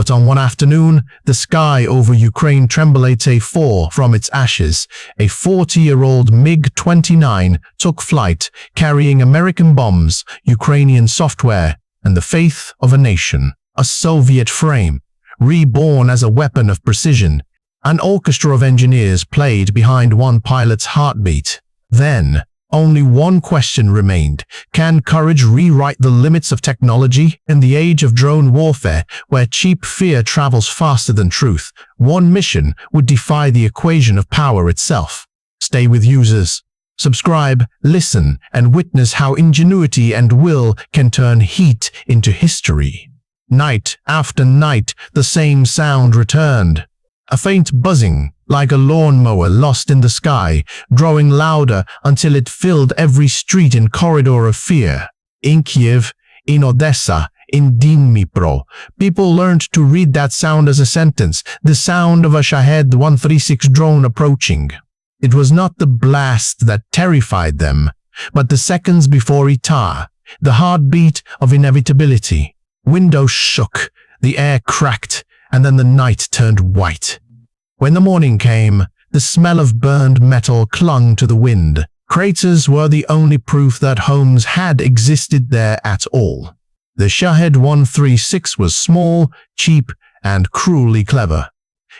But on one afternoon, the sky over Ukraine trembled from its ashes. A 40-year-old MiG-29 took flight, carrying American bombs, Ukrainian software, and the faith of a nation. A Soviet frame, reborn as a weapon of precision. An orchestra of engineers played behind one pilot's heartbeat. Then, only one question remained. Can courage rewrite the limits of technology? In the age of drone warfare, where cheap fear travels faster than truth, one mission would defy the equation of power itself. Stay with users. Subscribe, listen, and witness how ingenuity and will can turn heat into history. Night after night, the same sound returned. A faint buzzing, like a lawnmower lost in the sky, growing louder until it filled every street and corridor of fear. In Kiev, in Odessa, in Dnipro, people learned to read that sound as a sentence, the sound of a Shahed 136 drone approaching. It was not the blast that terrified them, but the seconds before it, the heartbeat of inevitability. Windows shook, the air cracked, and then the night turned white. When the morning came, the smell of burned metal clung to the wind. Craters were the only proof that homes had existed there at all. The Shahed 136 was small, cheap, and cruelly clever.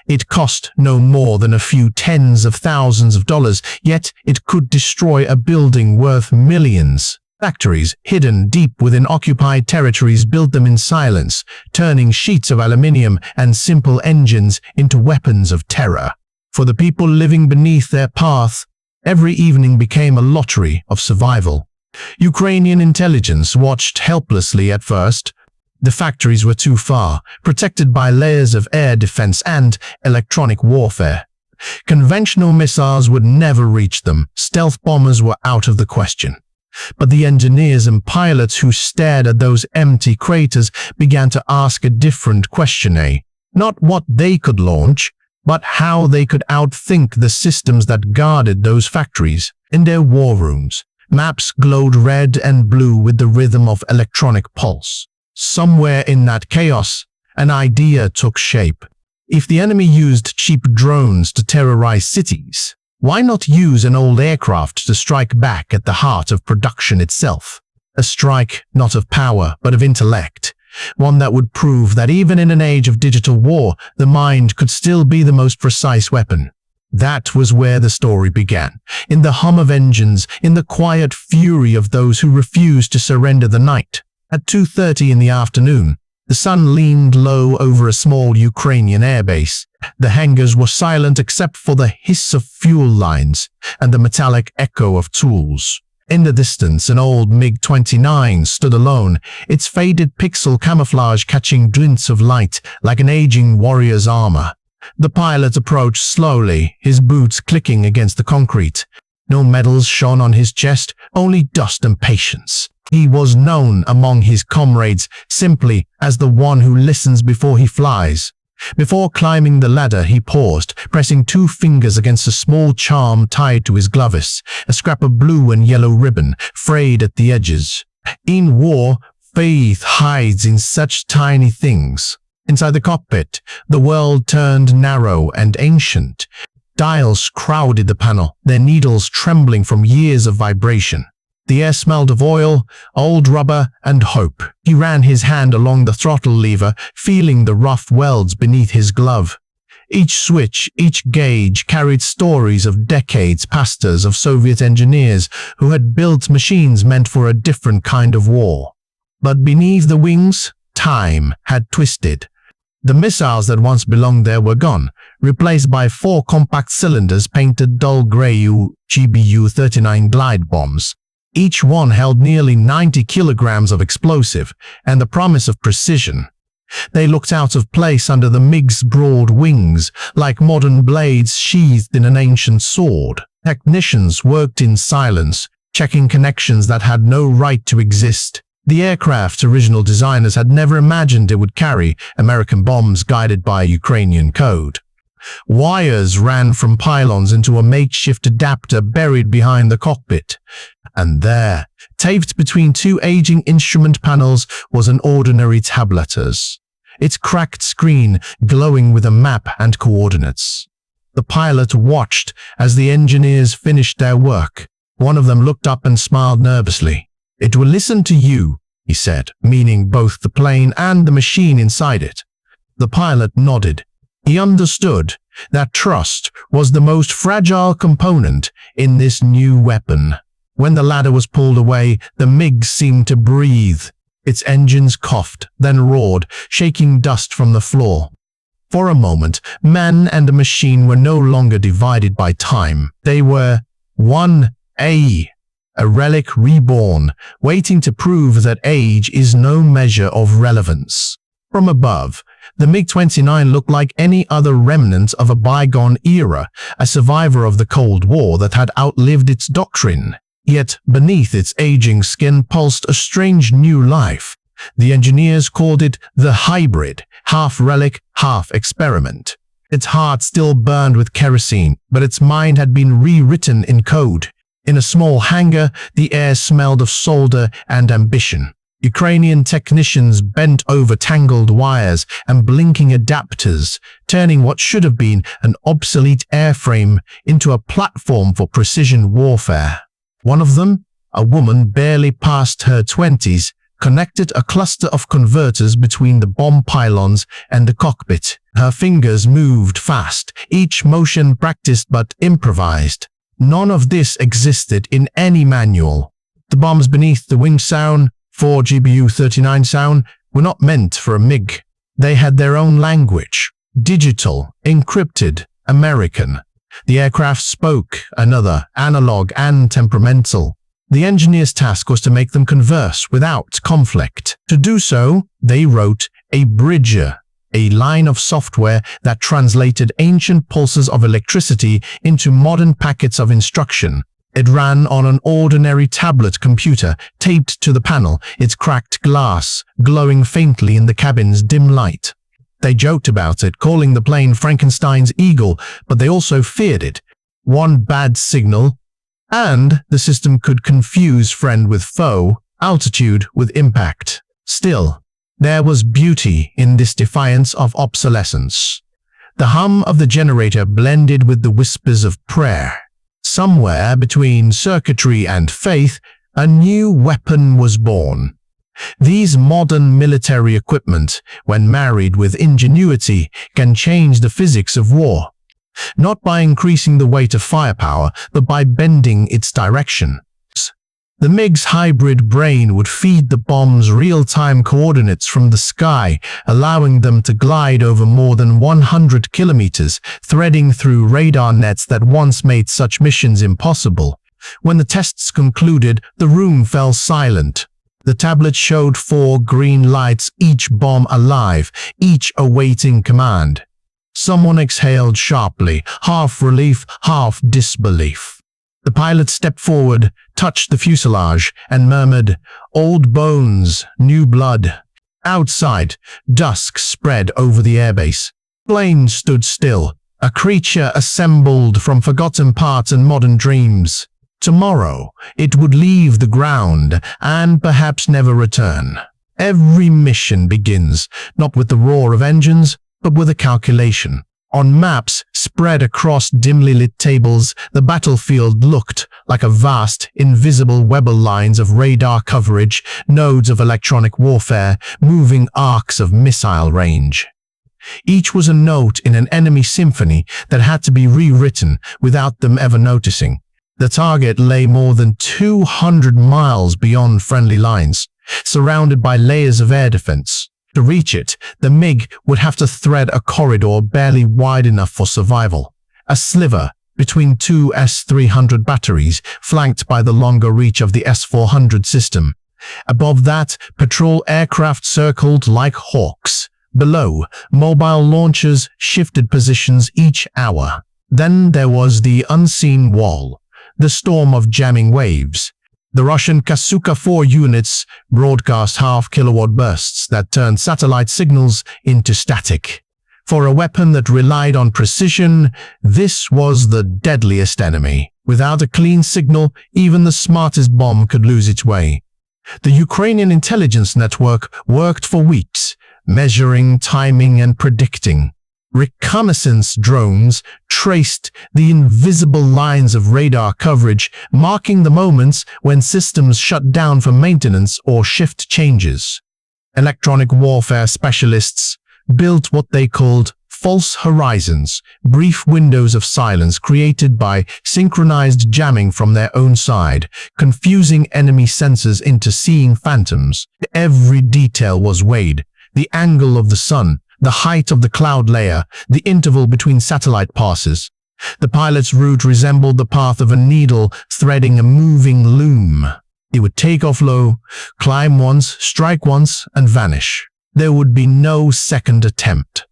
It cost no more than a few tens of thousands of dollars, yet it could destroy a building worth millions. Factories, hidden deep within occupied territories, built them in silence, turning sheets of aluminium and simple engines into weapons of terror. For the people living beneath their path, every evening became a lottery of survival. Ukrainian intelligence watched helplessly at first. The factories were too far, protected by layers of air defense and electronic warfare. Conventional missiles would never reach them. Stealth bombers were out of the question. But the engineers and pilots who stared at those empty craters began to ask a different question, not what they could launch, but how they could outthink the systems that guarded those factories. In their war rooms, maps glowed red and blue with the rhythm of electronic pulse. Somewhere in that chaos, an idea took shape. If the enemy used cheap drones to terrorize cities, why not use an old aircraft to strike back at the heart of production itself? A strike not of power, but of intellect. One that would prove that even in an age of digital war, the mind could still be the most precise weapon. That was where the story began. In the hum of engines, in the quiet fury of those who refused to surrender the night. At 2:30 in the afternoon, the sun leaned low over a small Ukrainian airbase. The hangars were silent except for the hiss of fuel lines and the metallic echo of tools. In the distance, an old MiG-29 stood alone, its faded pixel camouflage catching glints of light like an aging warrior's armor. The pilot approached slowly, his boots clicking against the concrete. No medals shone on his chest, only dust and patience. He was known among his comrades simply as the one who listens before he flies. Before climbing the ladder, he paused, pressing 2 fingers against a small charm tied to his glovis, a scrap of blue and yellow ribbon, frayed at the edges. In war, faith hides in such tiny things. Inside the cockpit, the world turned narrow and ancient. Dials crowded the panel, their needles trembling from years of vibration. The air smelled of oil, old rubber, and hope. He ran his hand along the throttle lever, feeling the rough welds beneath his glove. Each switch, each gauge carried stories of decades pastors of Soviet engineers who had built machines meant for a different kind of war. But beneath the wings, time had twisted. The missiles that once belonged there were gone, replaced by 4 compact cylinders painted dull gray GBU-39 glide bombs. Each one held nearly 90 kilograms of explosive and the promise of precision. They looked out of place under the MiG's broad wings, like modern blades sheathed in an ancient sword. Technicians worked in silence, checking connections that had no right to exist. The aircraft's original designers had never imagined it would carry American bombs guided by Ukrainian code. Wires ran from pylons into a makeshift adapter buried behind the cockpit. And there, taped between 2 aging instrument panels, was an ordinary tabletters. its cracked screen glowing with a map and coordinates. The pilot watched as the engineers finished their work. One of them looked up and smiled nervously. "It will listen to you," he said, meaning both the plane and the machine inside it. The pilot nodded. He understood that trust was the most fragile component in this new weapon. When the ladder was pulled away, the MiG seemed to breathe. Its engines coughed, then roared, shaking dust from the floor. For a moment, man and machine were no longer divided by time. They were a relic reborn, waiting to prove that age is no measure of relevance. From above, the MiG-29 looked like any other remnant of a bygone era, a survivor of the Cold War that had outlived its doctrine. Yet beneath its aging skin pulsed a strange new life. The engineers called it the hybrid, half relic, half experiment. Its heart still burned with kerosene, but its mind had been rewritten in code. In a small hangar, the air smelled of solder and ambition. Ukrainian technicians bent over tangled wires and blinking adapters, turning what should have been an obsolete airframe into a platform for precision warfare. One of them, a woman barely past her 20s, connected a cluster of converters between the bomb pylons and the cockpit. Her fingers moved fast, each motion practiced but improvised. None of this existed in any manual. The bombs beneath the wing sound, 4GBU-39 sound, were not meant for a MiG. They had their own language, digital, encrypted, American. The aircraft spoke another, analog and temperamental. The engineer's task was to make them converse without conflict. To do so, they wrote a bridger, a line of software that translated ancient pulses of electricity into modern packets of instruction. It ran on an ordinary tablet computer taped to the panel, its cracked glass glowing faintly in the cabin's dim light. They joked about it, calling the plane Frankenstein's eagle, but they also feared it. One bad signal, and the system could confuse friend with foe, altitude with impact. Still, there was beauty in this defiance of obsolescence. The hum of the generator blended with the whispers of prayer. Somewhere between circuitry and faith, a new weapon was born. These modern military equipment, when married with ingenuity, can change the physics of war. Not by increasing the weight of firepower, but by bending its direction. The MiG's hybrid brain would feed the bombs real-time coordinates from the sky, allowing them to glide over more than 100 kilometers, threading through radar nets that once made such missions impossible. When the tests concluded, the room fell silent. The tablet showed 4 green lights, each bomb alive, each awaiting command. Someone exhaled sharply, half relief, half disbelief. The pilot stepped forward, touched the fuselage, and murmured, "Old bones, new blood." Outside, dusk spread over the airbase. The plane stood still, a creature assembled from forgotten parts and modern dreams. Tomorrow, it would leave the ground and perhaps never return. Every mission begins, not with the roar of engines, but with a calculation. On maps spread across dimly lit tables, the battlefield looked like a vast, invisible web of lines of radar coverage, nodes of electronic warfare, moving arcs of missile range. Each was a note in an enemy symphony that had to be rewritten without them ever noticing. The target lay more than 200 miles beyond friendly lines, surrounded by layers of air defense. To reach it, the MiG would have to thread a corridor barely wide enough for survival, a sliver between 2 S-300 batteries flanked by the longer reach of the S-400 system. Above that, patrol aircraft circled like hawks. Below, mobile launchers shifted positions each hour. Then there was the unseen wall, the storm of jamming waves. The Russian Kasuka-4 units broadcast half-kilowatt bursts that turned satellite signals into static. For a weapon that relied on precision, this was the deadliest enemy. Without a clean signal, even the smartest bomb could lose its way. The Ukrainian intelligence network worked for weeks, measuring, timing, and predicting. Reconnaissance drones traced the invisible lines of radar coverage, marking the moments when systems shut down for maintenance or shift changes. Electronic warfare specialists built what they called false horizons, brief windows of silence created by synchronized jamming from their own side, confusing enemy sensors into seeing phantoms. Every detail was weighed: the angle of the sun, the height of the cloud layer, the interval between satellite passes. The pilot's route resembled the path of a needle threading a moving loom. He would take off low, climb once, strike once, and vanish. There would be no second attempt.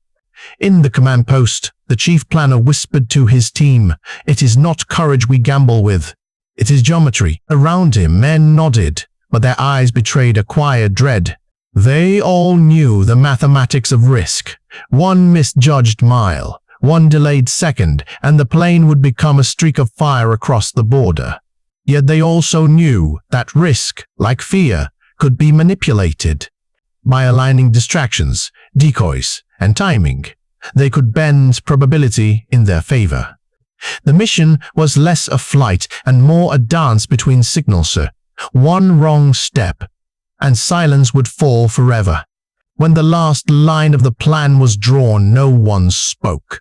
In the command post, the chief planner whispered to his team, "It is not courage we gamble with. It is geometry." Around him, men nodded, but their eyes betrayed a quiet dread. They all knew the mathematics of risk. One misjudged mile, one delayed second, and the plane would become a streak of fire across the border. Yet they also knew that risk, like fear, could be manipulated. By aligning distractions, decoys, and timing, they could bend probability in their favor. The mission was less a flight and more a dance between signals. One wrong step, and silence would fall forever. When the last line of the plan was drawn, no one spoke.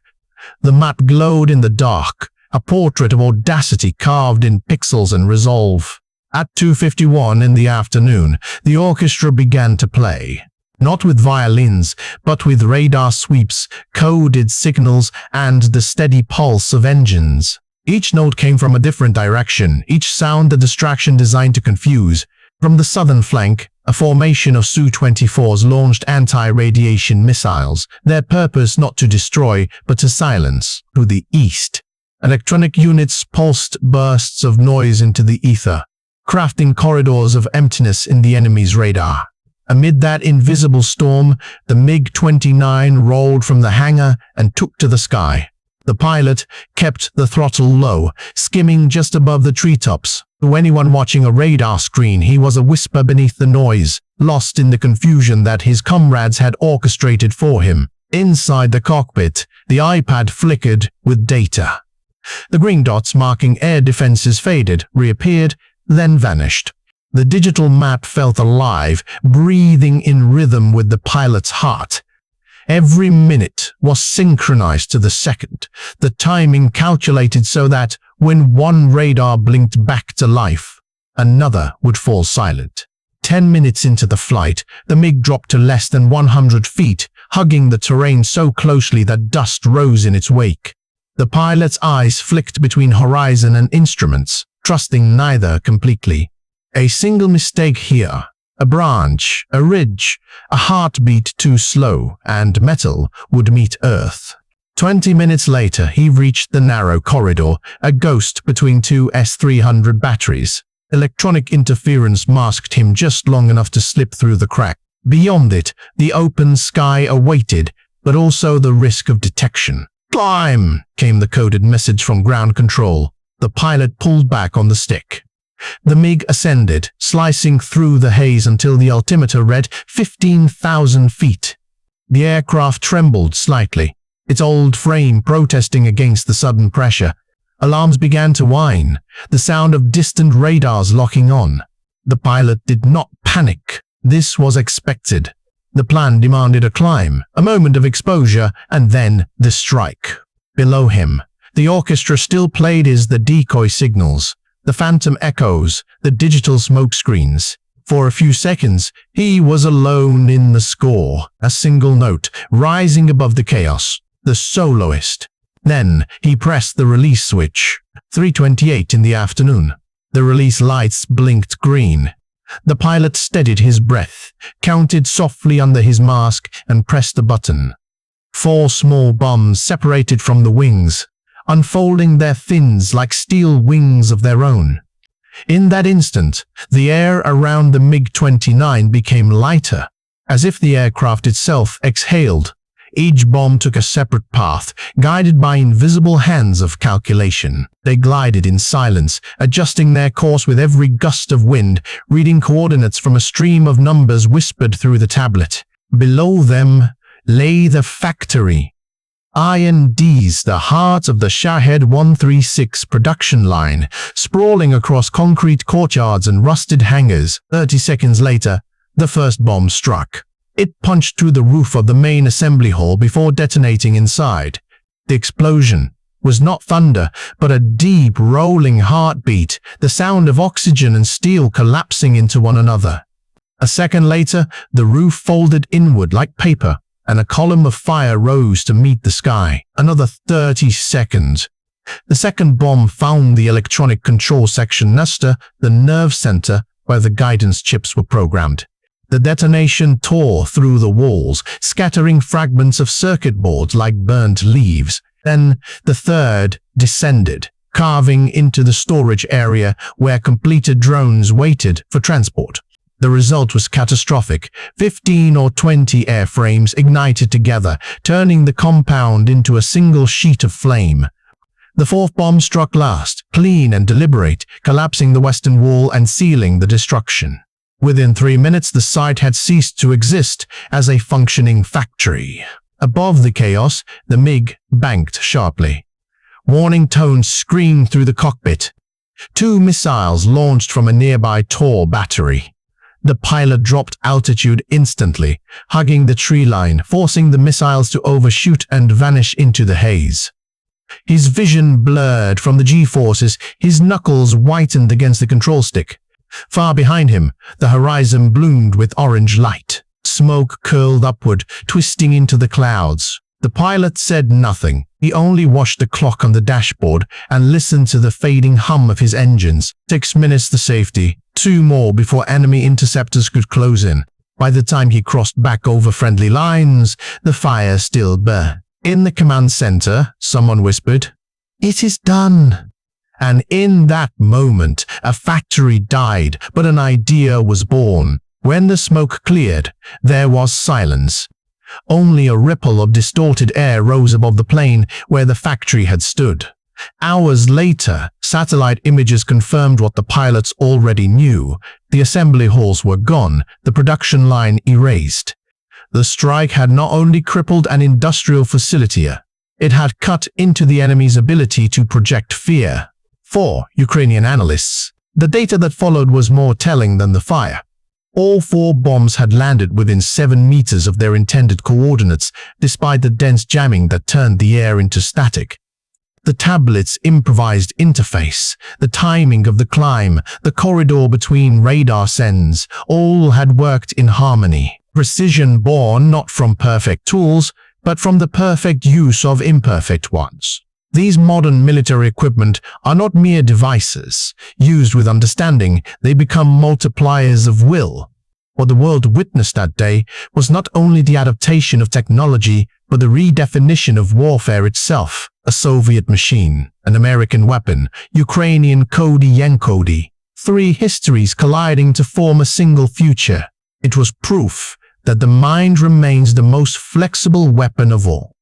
The map glowed in the dark, a portrait of audacity carved in pixels and resolve. At 2:51 in the afternoon, the orchestra began to play. Not with violins, but with radar sweeps, coded signals, and the steady pulse of engines. Each note came from a different direction, each sound a distraction designed to confuse. From the southern flank, a formation of Su-24s launched anti-radiation missiles, their purpose not to destroy, but to silence. To the east, electronic units pulsed bursts of noise into the ether, crafting corridors of emptiness in the enemy's radar. Amid that invisible storm, the MiG-29 rolled from the hangar and took to the sky. The pilot kept the throttle low, skimming just above the treetops. To anyone watching a radar screen, he was a whisper beneath the noise, lost in the confusion that his comrades had orchestrated for him. Inside the cockpit, the iPad flickered with data. The green dots marking air defenses faded, reappeared, then vanished. The digital map felt alive, breathing in rhythm with the pilot's heart. Every minute was synchronized to the second, the timing calculated so that when one radar blinked back to life, another would fall silent. 10 minutes into the flight, the MiG dropped to less than 100 feet, hugging the terrain so closely that dust rose in its wake. The pilot's eyes flicked between horizon and instruments, trusting neither completely. A single mistake here, a branch, a ridge, a heartbeat too slow, and metal would meet Earth. 20 minutes later, he reached the narrow corridor, a ghost between two S-300 batteries. Electronic interference masked him just long enough to slip through the crack. Beyond it, the open sky awaited, but also the risk of detection. "Climb!" came the coded message from ground control. The pilot pulled back on the stick. The MiG ascended, slicing through the haze until the altimeter read 15,000 feet. The aircraft trembled slightly, its old frame protesting against the sudden pressure. Alarms began to whine, the sound of distant radars locking on. The pilot did not panic. This was expected. The plan demanded a climb, a moment of exposure, and then the strike. Below him, the orchestra still played the decoy signals, the phantom echoes, the digital smokescreens. For a few seconds, he was alone in the score, a single note rising above the chaos, the soloist. Then he pressed the release switch. 3:28 in the afternoon. The release lights blinked green. The pilot steadied his breath, counted softly under his mask, and pressed the button. 4 small bombs separated from the wings, unfolding their fins like steel wings of their own. In that instant, the air around the MiG-29 became lighter, as if the aircraft itself exhaled. Each bomb took a separate path, guided by invisible hands of calculation. They glided in silence, adjusting their course with every gust of wind, reading coordinates from a stream of numbers whispered through the tablet. Below them lay the factory. INDs, the heart of the Shahed 136 production line, sprawling across concrete courtyards and rusted hangars. 30 seconds later, the first bomb struck. It punched through the roof of the main assembly hall before detonating inside. The explosion was not thunder, but a deep, rolling heartbeat, the sound of oxygen and steel collapsing into one another. A second later, the roof folded inward like paper, and a column of fire rose to meet the sky. Another 30 seconds. The second bomb found the electronic control section Nesta, the nerve center where the guidance chips were programmed. The detonation tore through the walls, scattering fragments of circuit boards like burnt leaves. Then the third descended, carving into the storage area where completed drones waited for transport. The result was catastrophic. 15 or 20 airframes ignited together, turning the compound into a single sheet of flame. The fourth bomb struck last, clean and deliberate, collapsing the western wall and sealing the destruction. Within 3 minutes, the site had ceased to exist as a functioning factory. Above the chaos, the MiG banked sharply. Warning tones screamed through the cockpit. 2 missiles launched from a nearby Tor battery. The pilot dropped altitude instantly, hugging the tree line, forcing the missiles to overshoot and vanish into the haze. His vision blurred from the G-forces, his knuckles whitened against the control stick. Far behind him, the horizon bloomed with orange light. Smoke curled upward, twisting into the clouds. The pilot said nothing. He only watched the clock on the dashboard and listened to the fading hum of his engines. 6 minutes to safety, 2 more before enemy interceptors could close in. By the time he crossed back over friendly lines, the fire still burned. In the command center, someone whispered, "It is done." And in that moment, a factory died, but an idea was born. When the smoke cleared, there was silence. Only a ripple of distorted air rose above the plain where the factory had stood. Hours later, satellite images confirmed what the pilots already knew. The assembly halls were gone, the production line erased. The strike had not only crippled an industrial facility, it had cut into the enemy's ability to project fear. For Ukrainian analysts, the data that followed was more telling than the fire. All 4 bombs had landed within 7 meters of their intended coordinates, despite the dense jamming that turned the air into static. The tablet's improvised interface, the timing of the climb, the corridor between radar sends, all had worked in harmony. Precision born not from perfect tools, but from the perfect use of imperfect ones. These modern military equipment are not mere devices. Used with understanding, they become multipliers of will. What the world witnessed that day was not only the adaptation of technology, but the redefinition of warfare itself. A Soviet machine, an American weapon, Ukrainian Kodi-Yankodi. 3 histories colliding to form a single future. It was proof that the mind remains the most flexible weapon of all.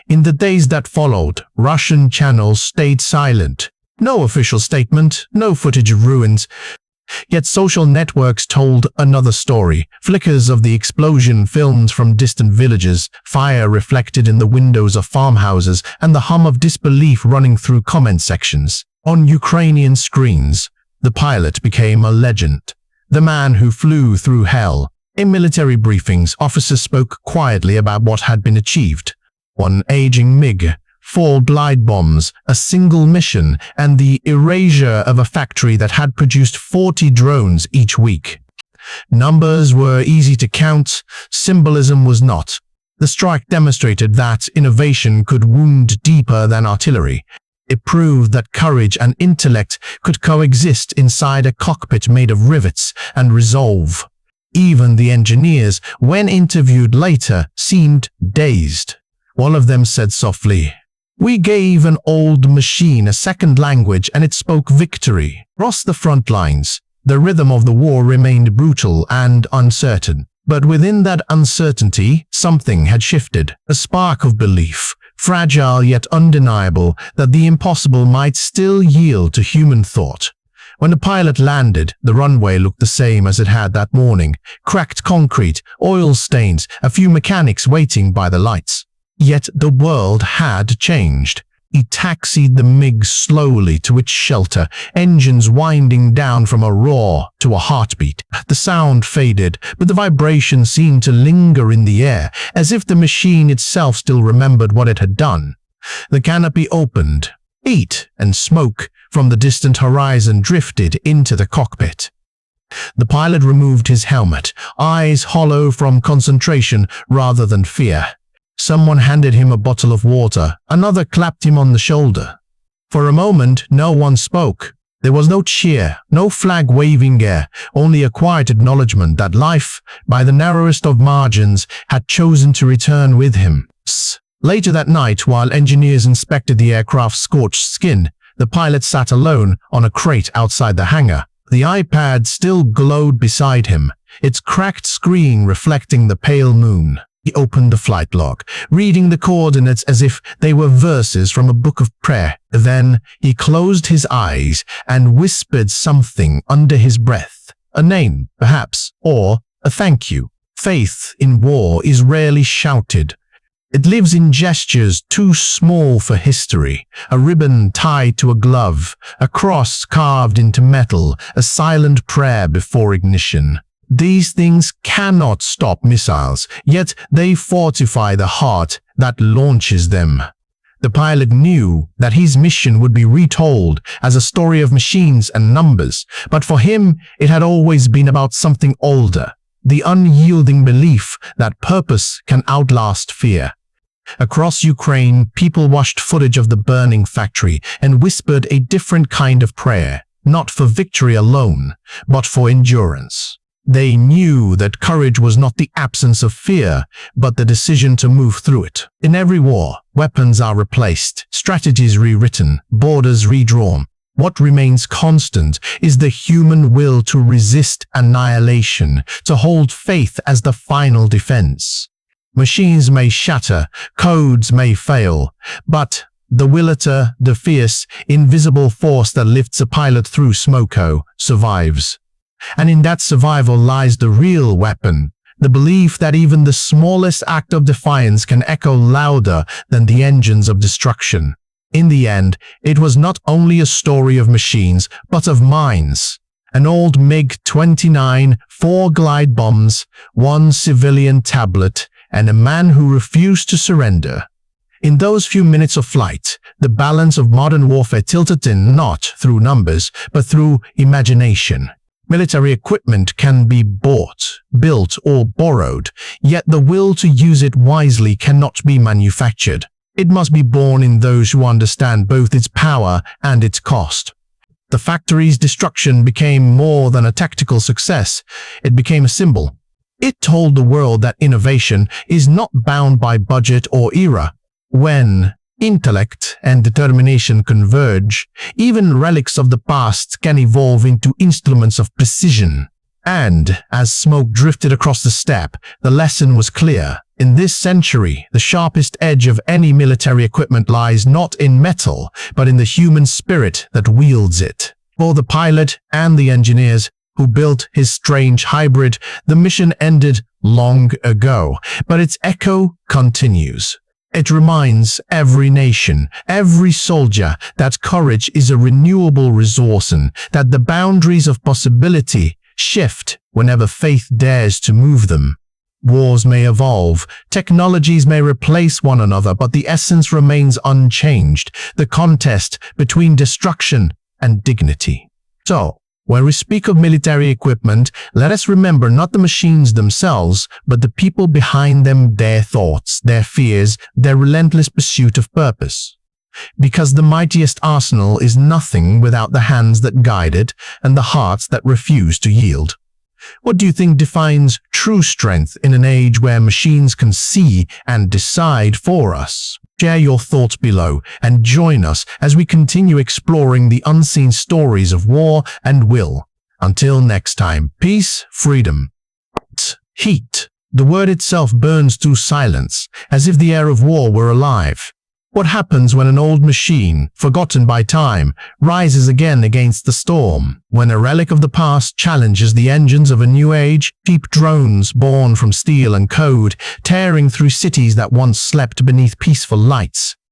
In the days that followed, Russian channels stayed silent. No official statement, no footage of ruins. Yet social networks told another story. Flickers of the explosion filmed from distant villages, fire reflected in the windows of farmhouses, and the hum of disbelief running through comment sections. On Ukrainian screens, the pilot became a legend. The man who flew through hell. In military briefings, officers spoke quietly about what had been achieved. 1 aging MiG, 4 glide bombs, a single mission, and the erasure of a factory that had produced 40 drones each week. Numbers were easy to count, symbolism was not. The strike demonstrated that innovation could wound deeper than artillery. It proved that courage and intellect could coexist inside a cockpit made of rivets and resolve. Even the engineers, when interviewed later, seemed dazed. One of them said softly, "We gave an old machine a second language and it spoke victory." Across the front lines, the rhythm of the war remained brutal and uncertain. But within that uncertainty, something had shifted. A spark of belief, fragile yet undeniable, that the impossible might still yield to human thought. When the pilot landed, the runway looked the same as it had that morning. Cracked concrete, oil stains, a few mechanics waiting by the lights. Yet the world had changed. He taxied the MiG slowly to its shelter, engines winding down from a roar to a heartbeat. The sound faded, but the vibration seemed to linger in the air, as if the machine itself still remembered what it had done. The canopy opened. Heat and smoke from the distant horizon drifted into the cockpit. The pilot removed his helmet, eyes hollow from concentration rather than fear. Someone handed him a bottle of water, another clapped him on the shoulder. For a moment, no one spoke. There was no cheer, no flag-waving air, only a quiet acknowledgement that life, by the narrowest of margins, had chosen to return with him. Later that night, while engineers inspected the aircraft's scorched skin, the pilot sat alone on a crate outside the hangar. The iPad still glowed beside him, its cracked screen reflecting the pale moon. He opened the flight log, reading the coordinates as if they were verses from a book of prayer. Then he closed his eyes and whispered something under his breath. A name, perhaps, or a thank you. Faith in war is rarely shouted. It lives in gestures too small for history, a ribbon tied to a glove, a cross carved into metal, a silent prayer before ignition. These things cannot stop missiles, yet they fortify the heart that launches them. The pilot knew that his mission would be retold as a story of machines and numbers, but for him it had always been about something older, the unyielding belief that purpose can outlast fear. Across Ukraine, people watched footage of the burning factory and whispered a different kind of prayer, not for victory alone, but for endurance. They knew that courage was not the absence of fear, but the decision to move through it. In every war, weapons are replaced, strategies rewritten, borders redrawn. What remains constant is the human will to resist annihilation, to hold faith as the final defense. Machines may shatter, codes may fail, but the williter, the fierce, invisible force that lifts a pilot through smoke, survives. And in that survival lies the real weapon, the belief that even the smallest act of defiance can echo louder than the engines of destruction. In the end, it was not only a story of machines, but of minds. An old MiG-29, 4 glide bombs, 1 civilian tablet, and a man who refused to surrender. In those few minutes of flight, the balance of modern warfare tilted in not through numbers, but through imagination. Military equipment can be bought, built, or borrowed, yet the will to use it wisely cannot be manufactured. It must be born in those who understand both its power and its cost. The factory's destruction became more than a tactical success. It became a symbol. It told the world that innovation is not bound by budget or era. When intellect and determination converge, even relics of the past can evolve into instruments of precision. And as smoke drifted across the steppe, the lesson was clear. In this century, the sharpest edge of any military equipment lies not in metal, but in the human spirit that wields it. For the pilot and the engineers who built his strange hybrid, the mission ended long ago, but its echo continues. It reminds every nation, every soldier, that courage is a renewable resource and that the boundaries of possibility shift whenever faith dares to move them. Wars may evolve, technologies may replace one another, but the essence remains unchanged, the contest between destruction and dignity. So, when we speak of military equipment, let us remember not the machines themselves, but the people behind them, their thoughts, their fears, their relentless pursuit of purpose. Because the mightiest arsenal is nothing without the hands that guide it and the hearts that refuse to yield. What do you think defines true strength in an age where machines can see and decide for us? Share your thoughts below and join us as we continue exploring the unseen stories of war and will. Until next time, peace, freedom, heat. The word itself burns through silence, as if the air of war were alive. What happens when an old machine, forgotten by time, rises again against the storm? When a relic of the past challenges the engines of a new age, cheap drones born from steel and code, tearing through cities that once slept beneath peaceful lights.